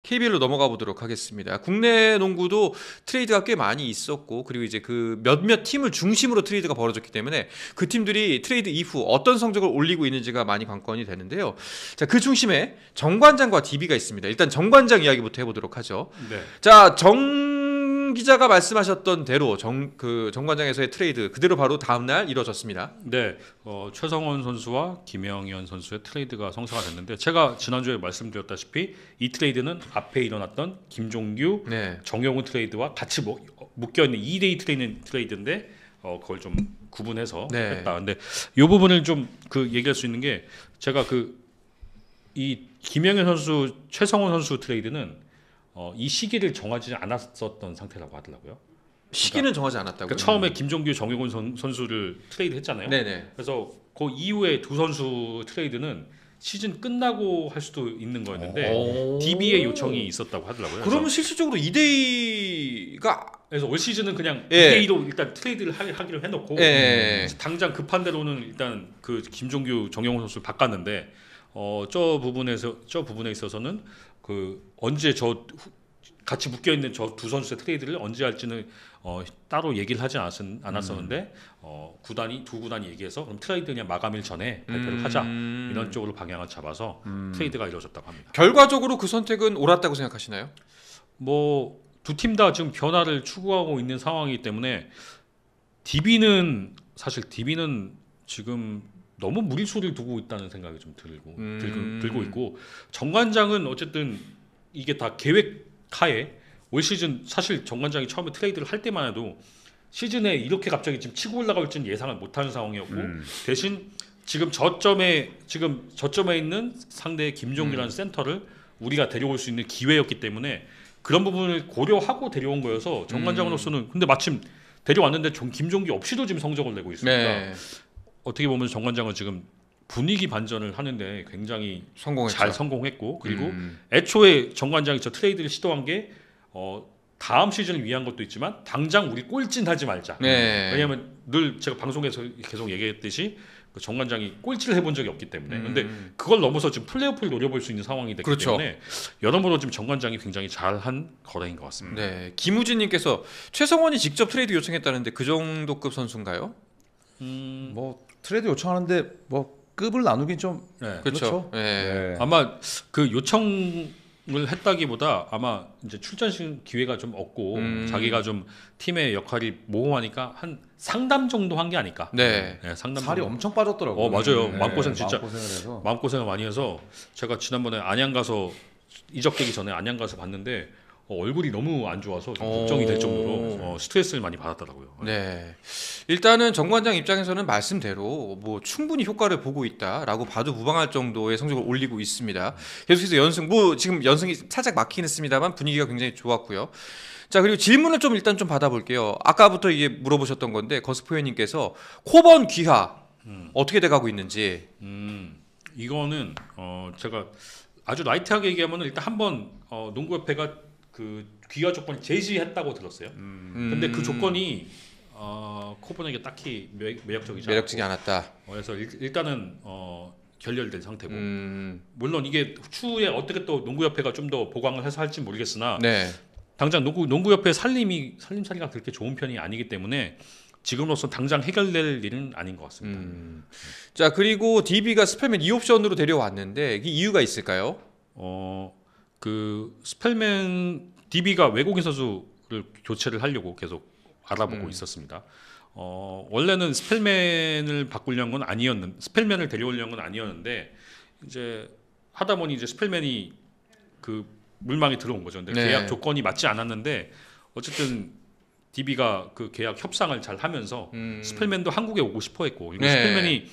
KBL로 넘어가 보도록 하겠습니다. 국내 농구도 트레이드가 꽤 많이 있었고, 그리고 이제 그 몇몇 팀을 중심으로 트레이드가 벌어졌기 때문에 그 팀들이 트레이드 이후 어떤 성적을 올리고 있는지가 많이 관건이 되는데요. 자, 그 중심에 정관장과 DB가 있습니다. 일단 정관장 이야기부터 해보도록 하죠. 네. 자, 정 기자가 말씀하셨던 대로 정관장에서의 트레이드 그대로 바로 다음 날 이루어졌습니다. 네. 최성원 선수와 김영현 선수의 트레이드가 성사가 됐는데, 제가 지난주에 말씀드렸다시피 이 트레이드는 앞에 일어났던 김종규, 네. 정용훈 트레이드와 같이 묶여있는 2대2 트레이드인데 그걸 좀 구분해서 네. 했다. 근데 이 부분을 좀 얘기할 수 있는 게, 제가 이 김영현 선수, 최성원 선수 트레이드는 이 시기를 정하지 않았었던 상태라고 하더라고요. 시기는 정하지 않았다고요? 그러니까 처음에 김종규, 정용훈 선수를 트레이드 했잖아요. 네네. 그래서 그 이후에 두 선수 트레이드는 시즌 끝나고 할 수도 있는 거였는데 DB의 요청이 있었다고 하더라고요. 그러면 실질적으로 2대2가 그래서 올 시즌은 그냥 예. 2대2로 일단 트레이드를 하기로 해놓고 당장 급한 대로는 일단 그 김종규, 정용훈 선수를 바꿨는데 저 부분에 있어서는 언제 같이 묶여 있는 저 두 선수의 트레이드를 언제 할지는 따로 얘기를 하지 않았었는데 두 구단이 얘기해서 그럼 트레이드 그냥 마감일 전에 발표를 하자, 이런 쪽으로 방향을 잡아서 트레이드가 이루어졌다고 합니다. 결과적으로 그 선택은 옳았다고 생각하시나요? 뭐 두 팀 다 지금 변화를 추구하고 있는 상황이기 때문에 DB는 지금 너무 무리수를 두고 있다는 생각이 좀 들고 있고, 정관장은 어쨌든 이게 다 계획하에 올 시즌, 사실 정관장이 처음에 트레이드를 할 때만 해도 시즌에 이렇게 갑자기 지금 치고 올라갈지는 예상을 못하는 상황이었고, 대신 지금 저점에 있는 상대의 김종규라는 센터를 우리가 데려올 수 있는 기회였기 때문에 그런 부분을 고려하고 데려온 거여서 정관장으로서는, 근데 마침 데려왔는데 김종규 없이도 지금 성적을 내고 있으니까 네. 어떻게 보면 정관장은 지금 분위기 반전을 하는데 굉장히 잘 성공했고, 그리고 애초에 정관장이 저 트레이드를 시도한 게 다음 시즌을 위한 것도 있지만 당장 우리 꼴찌하지 말자. 네. 왜냐하면 늘 제가 방송에서 계속 얘기했듯이 그 정관장이 꼴찌를 해본 적이 없기 때문에, 근데 그걸 넘어서 지금 플레이오프를 노려볼 수 있는 상황이 됐기 그렇죠. 때문에 여러모로 지금 정관장이 굉장히 잘한 거래인 것 같습니다. 네. 김우진님께서 최성원이 직접 트레이드 요청했다는데 그 정도급 선수인가요? 뭐 트레이드 요청하는데 뭐 급을 나누긴 좀 네. 그렇죠. 네. 아마 그 요청을 했다기보다 아마 이제 출전 기회가 좀 없고 자기가 좀 팀의 역할이 모호하니까 한 상담 정도 한 게 아닐까. 네. 상담 살이 정도. 엄청 빠졌더라고요. 맞아요. 마음고생 진짜. 마음고생을 해서. 마음고생을 많이 해서 제가 지난번에 안양 가서 이적되기 전에 안양 가서 봤는데 얼굴이 너무 안 좋아서 좀 걱정이 될 정도로 스트레스를 많이 받았더라고요. 네. 일단은 정관장 입장에서는 말씀대로 뭐 충분히 효과를 보고 있다라고 봐도 무방할 정도의 성적을 올리고 있습니다. 계속해서 지금 연승이 살짝 막히긴 했습니다만 분위기가 굉장히 좋았고요. 자, 그리고 질문을 일단 좀 받아볼게요. 아까부터 이게 물어보셨던 건데 거스포현님께서 코번 귀하 어떻게 돼가고 있는지. 이거는 제가 아주 라이트하게 얘기하면 일단 한번 농구협회가 그 귀하 조건을 제시했다고 들었어요. 근데 그 조건이 코번에게 딱히 매력적이지 않았다. 그래서 일단은 결렬된 상태고, 물론 이게 추후에 어떻게 또 농구협회가 좀 더 보강을 해서 할지 모르겠으나 네. 당장 농구협회 살림살이가 그렇게 좋은 편이 아니기 때문에 지금으로서 당장 해결될 일은 아닌 것 같습니다. 자, 그리고 DB가 스펠맨 2옵션으로 데려왔는데 이게 이유가 있을까요? 그 스펠맨 DB가 외국인 선수를 교체를 하려고 계속 알아보고 있었습니다. 원래는 스펠맨을 바꾸려는 건 스펠맨을 데려오려는 건 아니었는데 이제 하다 보니 이제 스펠맨이 그 물망에 들어온 거죠. 근데 계약 조건이 맞지 않았는데 어쨌든 DB가 그 계약 협상을 잘 하면서 스펠맨도 한국에 오고 싶어 했고, 그리고 스펠맨이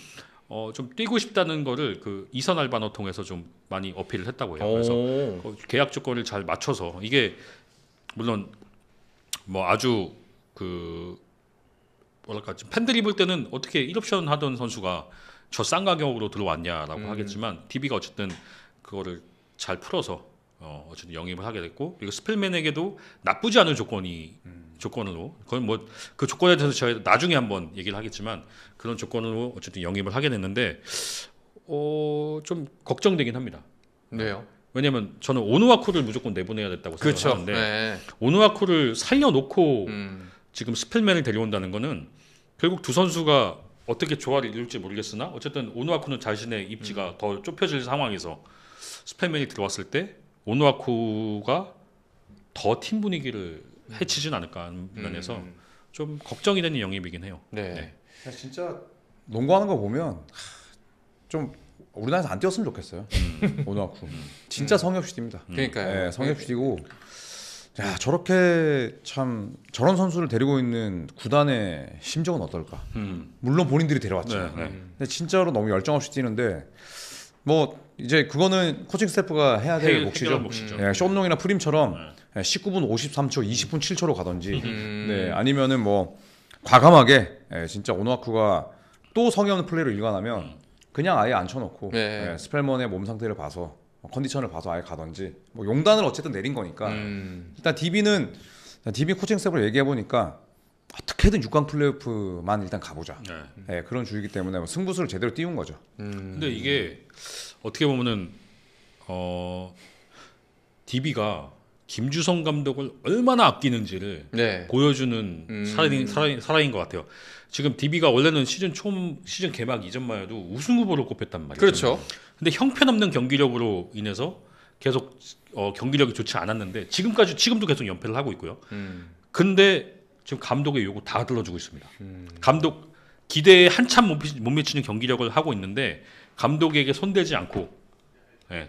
좀 뛰고 싶다는 거를 그 이선 알바노 통해서 좀 많이 어필을 했다고 해요. 그래서 계약 조건을 잘 맞춰서, 이게 물론 뭐 아주 뭐랄까 팬들이 볼 때는 어떻게 1옵션 하던 선수가 저 싼 가격으로 들어왔냐라고 하겠지만, DB가 어쨌든 그거를 잘 풀어서 어쨌든 영입을 하게 됐고, 그리고 스펠맨에게도 나쁘지 않은 조건으로, 그건 뭐 그 조건에 대해서 제가 나중에 한번 얘기를 하겠지만 그런 조건으로 어쨌든 영입을 하게 됐는데 좀 걱정되긴 합니다. 네요. 왜냐면 저는 오누아쿠를 무조건 내보내야 됐다고 그렇죠. 생각하는데 네. 오누아쿠를 살려놓고 지금 스펠맨을 데려온다는 거는 결국 두 선수가 어떻게 조화를 이룰지 모르겠으나 어쨌든 오누아쿠는 자신의 입지가 더 좁혀질 상황에서 스펠맨이 들어왔을 때 오누아쿠가 더 팀 분위기를 해치진 않을까 하는 면에서 좀 걱정이 되는 영입이긴 해요. 네. 진짜 농구하는 거 보면 좀 우리나라에서 안 뛰었으면 좋겠어요. 오누아쿠 진짜 성의 없이 뜁니다. 그러니까요. 네, 성의 없이 뛰고 야 저렇게 참 저런 선수를 데리고 있는 구단의 심정은 어떨까? 물론 본인들이 데려왔죠. 네, 네. 근데 진짜로 너무 열정 없이 뛰는데 뭐 이제 그거는 코칭 스태프가 해야 될 몫이죠. 몫이죠. 숏농이나 프림처럼 19분 53초, 20분 7초로 가든지, 네, 아니면은 뭐 과감하게 진짜 오누아쿠가 또 성의 없는 플레이를 일관하면 그냥 아예 앉혀놓고 네. 스펠먼의 몸 상태를 봐서 컨디션을 봐서 아예 가든지 뭐 용단을 어쨌든 내린 거니까 일단 DB 코칭 스태프를 얘기해 보니까 어떻게든 6강 플레이오프만 일단 가보자. 네, 그런 주의이기 때문에 뭐 승부수를 제대로 띄운 거죠. 근데 이게 어떻게 보면은 DB가 김주성 감독을 얼마나 아끼는지를 네. 보여주는 사례인 것 같아요. 지금 DB가 원래는 시즌 개막 이전만 해도 우승 후보로 꼽혔단 말이죠. 그렇죠. 근데 형편없는 경기력으로 인해서 계속 경기력이 좋지 않았는데 지금도 계속 연패를 하고 있고요. 근데 지금 감독의 요구 다 들어주고 있습니다. 감독 기대에 한참 못 미치는 경기력을 하고 있는데 감독에게 손대지 않고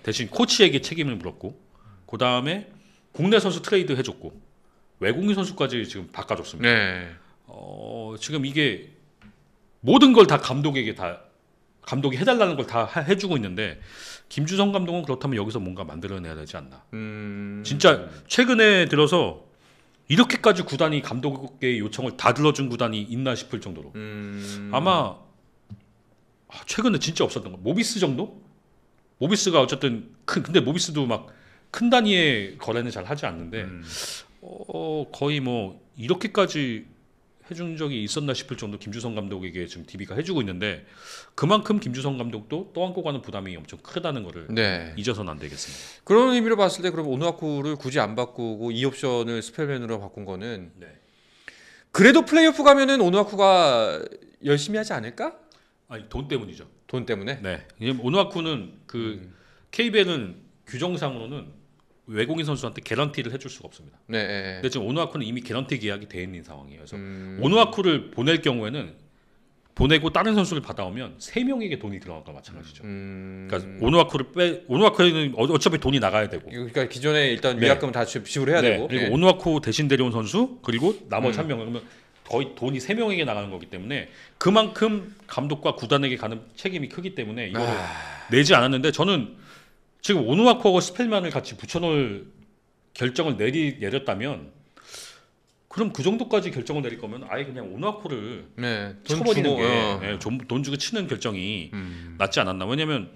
대신 코치에게 책임을 물었고 그 다음에 국내 선수 트레이드 해줬고 외국인 선수까지 지금 바꿔줬습니다. 네. 지금 이게 모든 걸 다 감독이 해달라는 걸 다 해주고 있는데 김주성 감독은 그렇다면 여기서 뭔가 만들어내야 되지 않나. 진짜 최근에 들어서 이렇게까지 구단이 감독의 요청을 다 들어준 구단이 있나 싶을 정도로 아마 최근에 진짜 없었던 거. 모비스 정도? 모비스가 어쨌든 근데 모비스도 막 큰 단위의 거래는 잘 하지 않는데 거의 뭐 이렇게까지 해준 적이 있었나 싶을 정도 김주성 감독에게 지금 DB가 해주고 있는데 그만큼 김주성 감독도 또 안고 가는 부담이 엄청 크다는 거를 네. 잊어서는 안 되겠습니다. 그런 의미로 봤을 때 그럼 오누아쿠를 굳이 안 바꾸고 이 옵션을 스펠맨으로 바꾼 거는 네. 그래도 플레이오프 가면은 오누아쿠가 열심히 하지 않을까? 아니 돈 때문이죠. 돈 때문에? 네. 오누아쿠는 그 KBL은 규정상으로는 외국인 선수한테 개런티를 해줄 수가 없습니다. 네. 근데 지금 오누아쿠는 이미 개런티 계약이 돼 있는 상황이에요. 그래서 오누아쿠를 보낼 경우에는 보내고 다른 선수를 받아오면 3명에게 돈이 들어간 거와 마찬가지죠. 그러니까 오누아쿠에는 어차피 돈이 나가야 되고. 그러니까 기존에 일단 네. 위약금을 다 지불해야 네. 되고. 그리고 네. 오누아쿠 대신 데려온 선수 그리고 나머지 1명 그러면 거의 돈이 3명에게 나가는 거기 때문에 그만큼 감독과 구단에게 가는 책임이 크기 때문에 이거를 내지 않았는데 저는 지금 오누아쿠하고 스펠만을 같이 붙여놓을 결정을 내렸다면 그럼 그 정도까지 결정을 내릴 거면 아예 그냥 오누아쿠를 네. 돈 쳐버리는 주고, 게 돈 주고 치는 결정이 낫지 않았나. 왜냐하면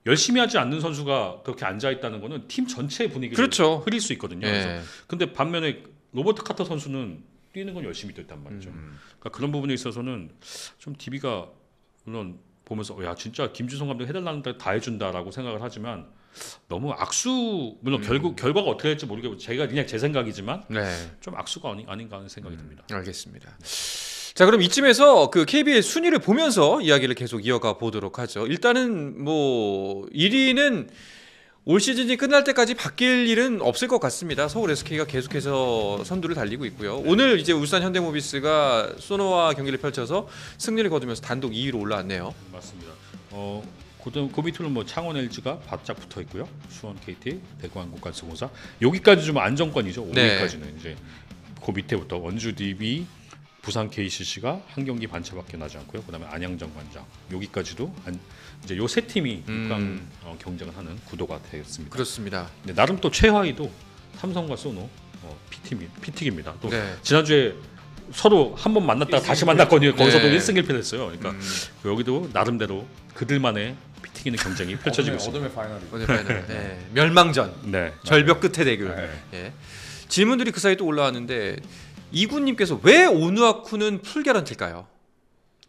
열심히 하지 않는 선수가 그렇게 앉아있다는 거는 팀 전체의 분위기를 그렇죠. 흐릴 수 있거든요. 네. 그래서 근데 반면에 로버트 카터 선수는 뛰는 건 열심히 뛰었단 말이죠. 그러니까 그런 부분에 있어서는 좀 DB가 물론 보면서 야 진짜 김주성 감독 해달라는 데 다 해준다라고 생각을 하지만 너무 물론 결과가 어떻게 될지 모르겠고 제가 그냥 제 생각이지만 네. 좀 악수가 아닌가 하는 생각이 듭니다. 알겠습니다. 자, 그럼 이쯤에서 그 KBL 순위를 보면서 이야기를 계속 이어가 보도록 하죠. 일단은 뭐 1위는 올 시즌이 끝날 때까지 바뀔 일은 없을 것 같습니다. 서울 SK가 계속해서 선두를 달리고 있고요. 오늘 이제 울산 현대모비스가 소노와 경기를 펼쳐서 승리를 거두면서 단독 2위로 올라왔네요. 맞습니다. 그 밑으로는 뭐 창원 LG가 바짝 붙어 있고요. 수원 KT, 대구 한국가스공사 여기까지 좀 안정권이죠. 5위까지는 이제 그 밑에부터 원주 DB, 부산 KCC가 한 경기 반차밖에 나지 않고요. 그다음에 안양정 관장 여기까지도 이제 요 세 팀이 6강 경쟁을 하는 구도가 되겠습니다. 그렇습니다. 네, 나름 또 최하위도 삼성과 소노 피틱입니다. 또 네. 지난주에 서로 한 번 만났다가 다시 만났거든요. 거기서도 네. 1승 1패를 했어요. 그러니까 여기도 나름대로 그들만의 피튀기는 경쟁이 펼쳐지고 있습니다. 어둠의 파이널이. 오늘 파이널. 네. 멸망전. 네. 절벽 끝의 대결. 네. 예. 질문들이 그 사이 또 올라왔는데 이군님께서 왜 오누아쿠는 풀 개런티일까요?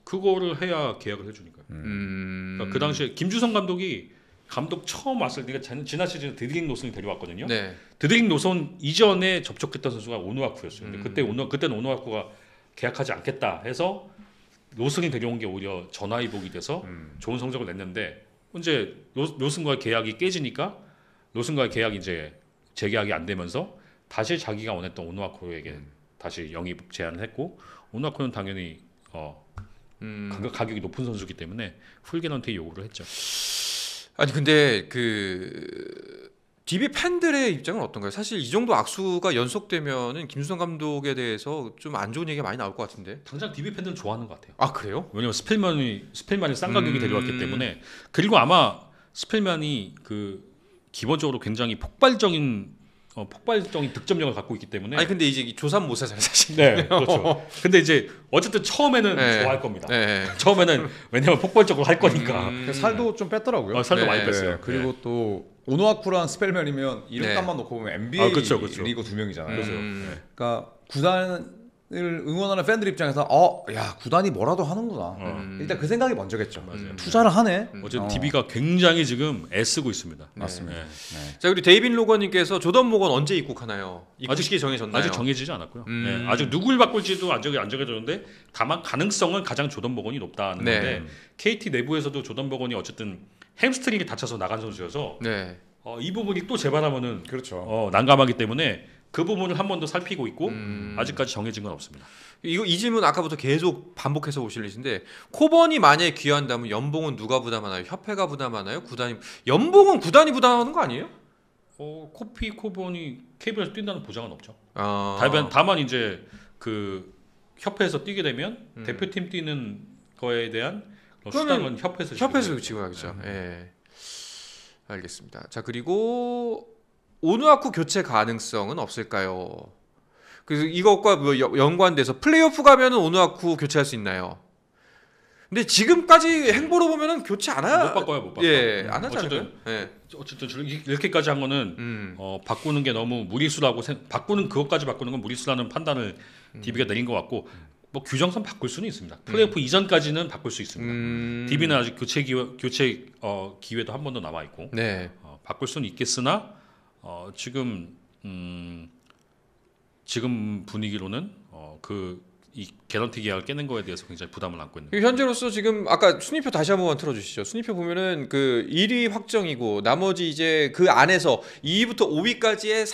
그거를 해야 계약을 해주니까요. 그러니까 그 당시에 김주성 감독이 감독 처음 왔을 때 지난 시즌에 드리링 노선이 데려왔거든요. 네. 드리링 노선 이전에 접촉했던 선수가 오누아쿠였어요. 근데 그때는 오누아쿠가 계약하지 않겠다 해서 노슨이 데려온 게 오히려 전화위복이 돼서 좋은 성적을 냈는데 이제 노슨과의 계약이 깨지니까 노슨과의 계약이 이제 재계약이 안 되면서 다시 자기가 원했던 오누아쿠에게 다시 영입 제안을 했고 오누아쿠는 당연히 가격이 높은 선수이기 때문에 풀게넌트에 요구를 했죠. 아니 근데 그 DB 팬들의 입장은 어떤가요? 사실 이 정도 악수가 연속되면은 김수성 감독에 대해서 좀 안 좋은 얘기가 많이 나올 것 같은데. 당장 DB 팬들은 좋아하는 것 같아요. 아 그래요? 왜냐면 스펠만이 싼 가격이 데려왔기 때문에. 그리고 아마 스펠만이 그 기본적으로 굉장히 폭발적인 득점력을 갖고 있기 때문에. 아니 근데 이제 조삼 모사잖아요 사실. 네, 그렇죠. 근데 이제 어쨌든 처음에는 네. 좋아할 겁니다. 네. 처음에는 왜냐면 폭발적으로 할 거니까. 살도 좀 뺐더라고요. 살도 네. 많이 뺐어요. 그리고 또 오노아쿠랑 스펠맨이면 이름값만 놓고 보면 NBA 그쵸. 리그 두 명이잖아요. 그렇죠. 그러니까 구단을 응원하는 팬들 입장에서 야 구단이 뭐라도 하는구나. 일단 그 생각이 먼저겠죠. 투자를 하네. 어쨌든 DB가 굉장히 지금 애쓰고 있습니다. 맞습니다. 네. 네. 자 그리고 데이빈 로건님께서 조던 모건 언제 입국하나요? 입국 시기 정해졌나요? 아직 정해지지 않았고요. 네, 아직 누굴 바꿀지도 안 정해졌는데 다만 가능성은 가장 조던 버건이 높다는 네. 건데 KT 내부에서도 조던 버건이 어쨌든 햄스트링이 다쳐서 나간 선수여서 네. 이 부분이 또 재발하면은 그렇죠. 난감하기 때문에 그 부분을 한 번 더 살피고 있고 아직까지 정해진 건 없습니다. 이 질문 아까부터 계속 반복해서 오실리신데 코번이 만약에 귀환한다면 연봉은 누가 부담하나요? 협회가 부담하나요? 구단이 연봉은 구단이 부담하는 거 아니에요? 코피 코본이 KBL에서 뛴다는 보장은 없죠. 아. 다만 이제 그 협회에서 뛰게 되면 대표팀 뛰는 거에 대한 수당은 협회에서 지급하겠죠. 예. 알겠습니다. 자 그리고 오누아쿠 교체 가능성은 없을까요? 그래서 이것과 뭐 연관돼서 플레이오프 가면은 오누아쿠 교체할 수 있나요? 근데 지금까지 행보로 보면은 교체 안 하. 못 바꿔요. 예, 안 하지 않을까요? 어쨌든 이렇게까지 한 거는 바꾸는 게 너무 무리수라고 그것까지 바꾸는 건 무리수라는 판단을 DB가 내린 것 같고 뭐 규정상 바꿀 수는 있습니다. 플레이오프 이전까지는 바꿀 수 있습니다. DB는 아직 교체 기회도 한 번 더 남아 있고 네. 바꿀 수는 있겠으나 지금 분위기로는 이 개런티 계약을 깨는 거에 대해서 굉장히 부담을 안고 있는 거예요. 현재로서 지금 아까 순위표 다시 한번 틀어주시죠. 순위표 보면은 그 1위 확정이고 나머지 이제 그 안에서 2위부터 5위까지의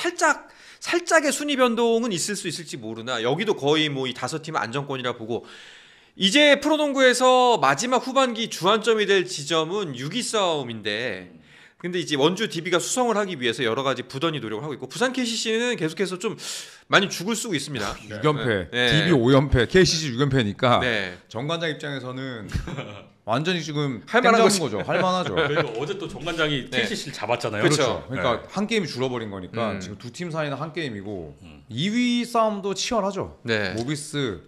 살짝의 순위 변동은 있을 수 있을지 모르나 여기도 거의 뭐 이 5팀 안정권이라 보고 이제 프로농구에서 마지막 후반기 주안점이 될 지점은 6위 싸움인데 근데 이제 원주 DB가 수성을 하기 위해서 여러 가지 부단히 노력을 하고 있고 부산 KCC는 계속해서 좀 많이 죽을 쓰고 있습니다. 6연패, 네. DB 5연패, KCC 6연패니까 네. 정관장 입장에서는 완전히 지금 할만한 거죠. 할만하죠. 그리고 어제 또 정관장이 네. KCC를 잡았잖아요. 그렇죠. 그러니까 한 게임이 줄어버린 거니까 지금 두 팀 사이는 한 게임이고 2위 싸움도 치열하죠. 네. 모비스,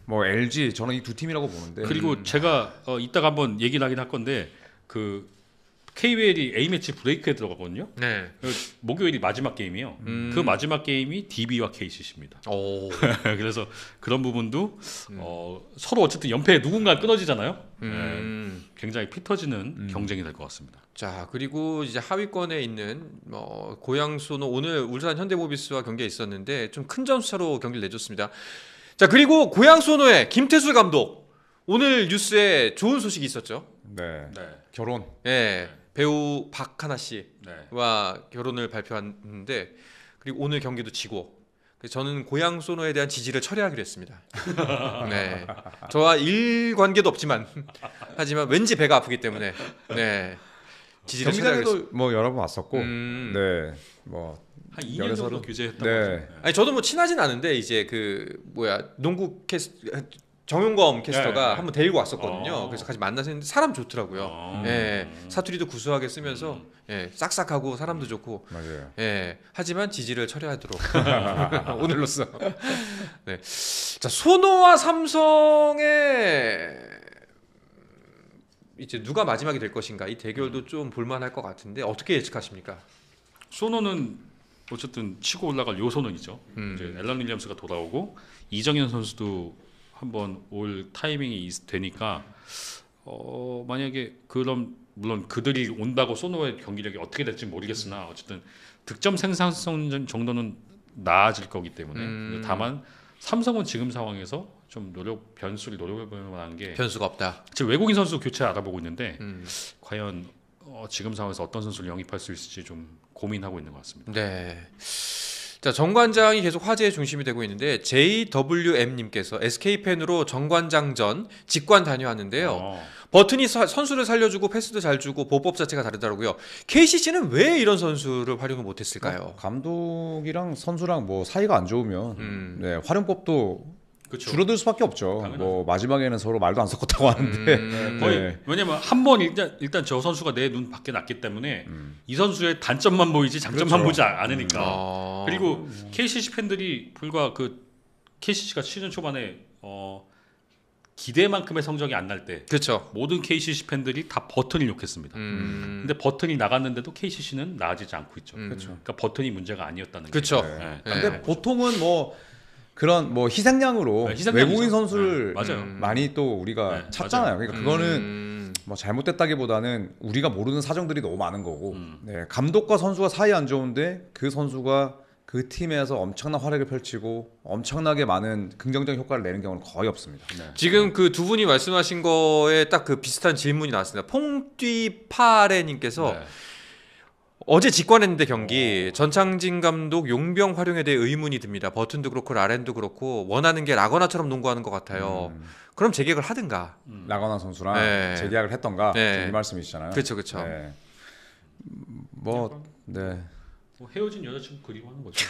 뭐 LG 저는 이 두 팀이라고 보는데. 그리고 제가 이따가 한번 얘기 나긴 할 건데 그 KBL이 A매치 브레이크에 들어가거든요. 네. 목요일이 마지막 게임이에요. 그 마지막 게임이 DB와 KCC입니다. 오. 그래서 그런 부분도 서로 어쨌든 연패에 누군가 끊어지잖아요. 굉장히 피 터지는 경쟁이 될 것 같습니다. 자 그리고 이제 하위권에 있는 고양소는 오늘 울산 현대모비스와 경기가 있었는데 좀 큰 점수차로 경기를 내줬습니다. 자 그리고 고양소노의 김태술 감독 오늘 뉴스에 좋은 소식이 있었죠. 네. 네. 결혼. 네. 배우 박하나 씨와 네. 결혼을 발표했는데 그리고 오늘 경기도 지고 그래서 저는 고양소노에 대한 지지를 철회하기로 했습니다. 네. 저와 일관계도 없지만 하지만 왠지 배가 아프기 때문에 네. 지지를 철회하겠습니다. 경기장에도 뭐 여러 번 왔었고. 네. 뭐 한 2년 정도 규제했던 네. 거죠. 아니 저도 뭐 친하진 않은데 이제 그 농구 정용검 캐스터가 네. 한번 데리고 왔었거든요. 그래서 같이 만나서 했는데 사람 좋더라고요. 예, 사투리도 구수하게 쓰면서 예, 싹싹하고 사람도 좋고. 맞아요. 예, 하지만 지지를 철회하도록 오늘로써. 네. 자 소노와 삼성의 이제 누가 마지막이 될 것인가 이 대결도 좀 볼만할 것 같은데 어떻게 예측하십니까? 소노는 어쨌든 치고 올라갈 요소는이죠. 이제 앨런 윌리엄스가 돌아오고 이정현 선수도 한번 올 타이밍이 되니까 만약에 그럼 물론 그들이 온다고 소노의 경기력이 어떻게 될지 모르겠으나 어쨌든 득점 생산성 정도는 나아질 거기 때문에 다만 삼성은 지금 상황에서 좀 변수를 노려볼 만한 게 변수가 없다. 지금 외국인 선수 교체 알아보고 있는데 과연 지금 상황에서 어떤 선수를 영입할 수 있을지 좀 고민하고 있는 것 같습니다. 네. 자, 정관장이 계속 화제의 중심이 되고 있는데 JWM님께서 SK 팬으로 정관장전 직관 다녀왔는데요. 버튼이 선수를 살려주고 패스도 잘 주고 보법 자체가 다르더라고요. KCC는 왜 이런 선수를 활용을 못했을까요? 감독이랑 선수랑 뭐 사이가 안 좋으면 네, 활용법도 그쵸. 줄어들 수밖에 없죠. 당연하죠. 뭐 마지막에는 서로 말도 안 섞었다고 하는데 거의 네. 왜냐면 한 번 일단 저 선수가 내 눈 밖에 났기 때문에 이 선수의 단점만 보이지 장점만 그렇죠. 보지 않으니까. 그리고 KCC 팬들이 불과 그 KCC가 시즌 초반에 기대만큼의 성적이 안 날 때 그렇죠. 모든 KCC 팬들이 다 버튼을 욕했습니다. 근데 버튼이 나갔는데도 KCC는 나아지지 않고 있죠. 그러니까 버튼이 문제가 아니었다는 그쵸. 게. 네. 네. 근데 보통은 뭐 그런 뭐 희생양으로 네, 희생양이죠. 외국인 선수를 맞아요. 많이 또 우리가 네, 찾잖아요. 그러니까 그거는 뭐 잘못됐다기보다는 우리가 모르는 사정들이 너무 많은 거고 네, 감독과 선수가 사이 안 좋은데 그 선수가 그 팀에서 엄청난 활약을 펼치고 엄청나게 많은 긍정적인 효과를 내는 경우는 거의 없습니다. 네. 지금 그 두 분이 말씀하신 거에 딱 그 비슷한 질문이 나왔습니다. 퐁뛰파레님께서 네. 어제 직관했는데 경기 전창진 감독 용병 활용에 대해 의문이 듭니다. 버튼도 그렇고 라렌도 그렇고 원하는 게 라거나처럼 농구하는 것 같아요. 그럼 재계약을 하든가. 라거나 선수랑 네. 재계약을 했던가 네. 이 말씀이시잖아요. 그렇죠, 그렇죠. 네. 뭐 네. 뭐 헤어진 여자친구 그리워하는 거죠.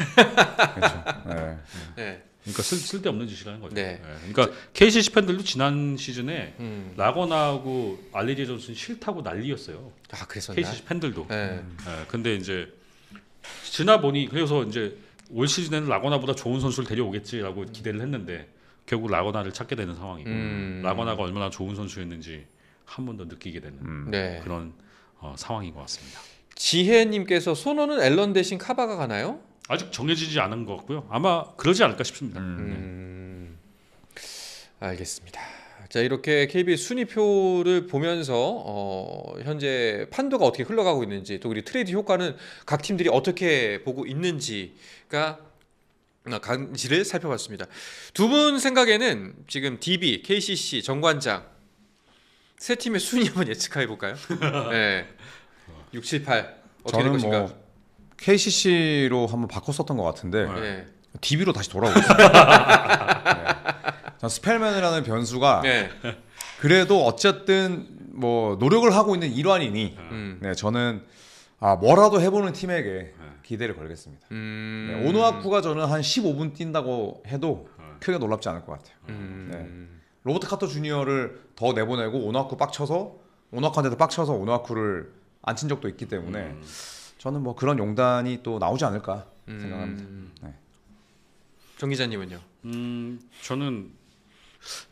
그렇죠. 네. 네. 그러니까 쓸데없는 짓이라는 거죠. 네. 그러니까 KCC 팬들도 지난 시즌에 음. 라거나하고 알리제 존슨 싫다고 난리였어요. 아, 그랬었나? KCC 팬들도. 네. 근데 이제 지나 보니 그래서 이제 올 시즌에는 라거나보다 좋은 선수를 데려오겠지라고 기대를 했는데 결국 라거나를 찾게 되는 상황이고 라거나가 얼마나 좋은 선수였는지 한 번 더 느끼게 되는 네. 그런 상황인 것 같습니다. 지혜님께서 손호는 앨런 대신 카바가 가나요? 아직 정해지지 않은 것 같고요. 아마 그러지 않을까 싶습니다. 알겠습니다. 자, 이렇게 KBS 순위표를 보면서 현재 판도가 어떻게 흘러가고 있는지 또 우리 트레이드 효과는 각 팀들이 어떻게 보고 있는지가 간지를 살펴봤습니다. 두 분 생각에는 지금 DB, KCC, 정관장 세 팀의 순위 한번 예측해 볼까요? 네. 6, 7, 8 어떻게 될 저는 것인가? 뭐 KCC로 한번 바꿨었던 것 같은데 네. DB로 다시 돌아오고 있어요. 네. 스펠맨이라는 변수가 네. 그래도 어쨌든 뭐 노력을 하고 있는 일환이니 네, 저는 뭐라도 해보는 팀에게 기대를 걸겠습니다. 네, 오노아쿠가 저는 한 15분 뛴다고 해도 크게 놀랍지 않을 것 같아요. 네. 로버트 카터 주니어를 더 내보내고 오노아쿠 빡쳐서 오노아쿠한테도 빡쳐서 오노아쿠를 안 친 적도 있기 때문에 저는 뭐 그런 용단이 또 나오지 않을까 생각합니다. 네. 정 기자님은요? 저는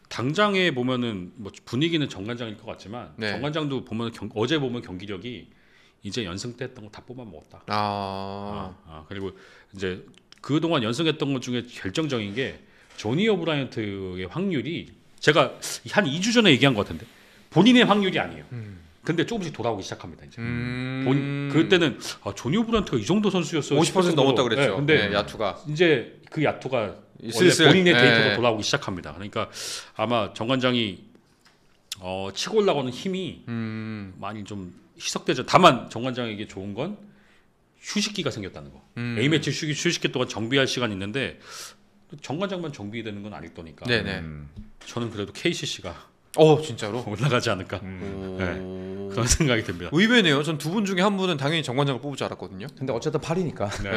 당장에 보면은 뭐 분위기는 정관장일 것 같지만 네. 정관장도 보면 어제 보면 경기력이 이제 연승 때 했던 거 다 뽑아 먹었다. 그리고 이제 그동안 연승했던 것 중에 결정적인 게 조니 오브라이언트의 확률이 제가 한 2주 전에 얘기한 것 같은데 본인의 확률이 아니에요. 근데 조금씩 돌아오기 시작합니다. 이제 그때는 조니 오브라이언트가 이 정도 선수였어요. 50% 넘었다 그랬죠. 네, 근데 네, 야투가 이제 그 야투가 슬슬, 원래 본인의 네. 데이터가 돌아오기 시작합니다. 그러니까 아마 정관장이 치고 올라가는 힘이 많이 좀 희석되죠. 다만 정관장에게 좋은 건 휴식기가 생겼다는 거. A매치 휴식기 동안 정비할 시간이 있는데 정관장만 정비되는 건 아닐 거니까. 네네. 저는 그래도 KCC가 진짜로? 올라가지 않을까 그런 생각이 듭니다. 의외네요. 전 두 분 중에 한 분은 당연히 정관장을 뽑을 줄 알았거든요. 근데 어쨌든 8이니까. 네.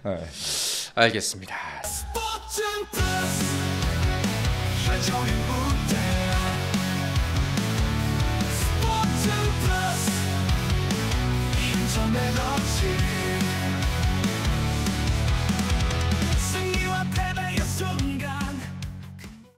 네. 알겠습니다. 스포츠 플러스 한정의 무대 스포츠 플러스 인터넷 없이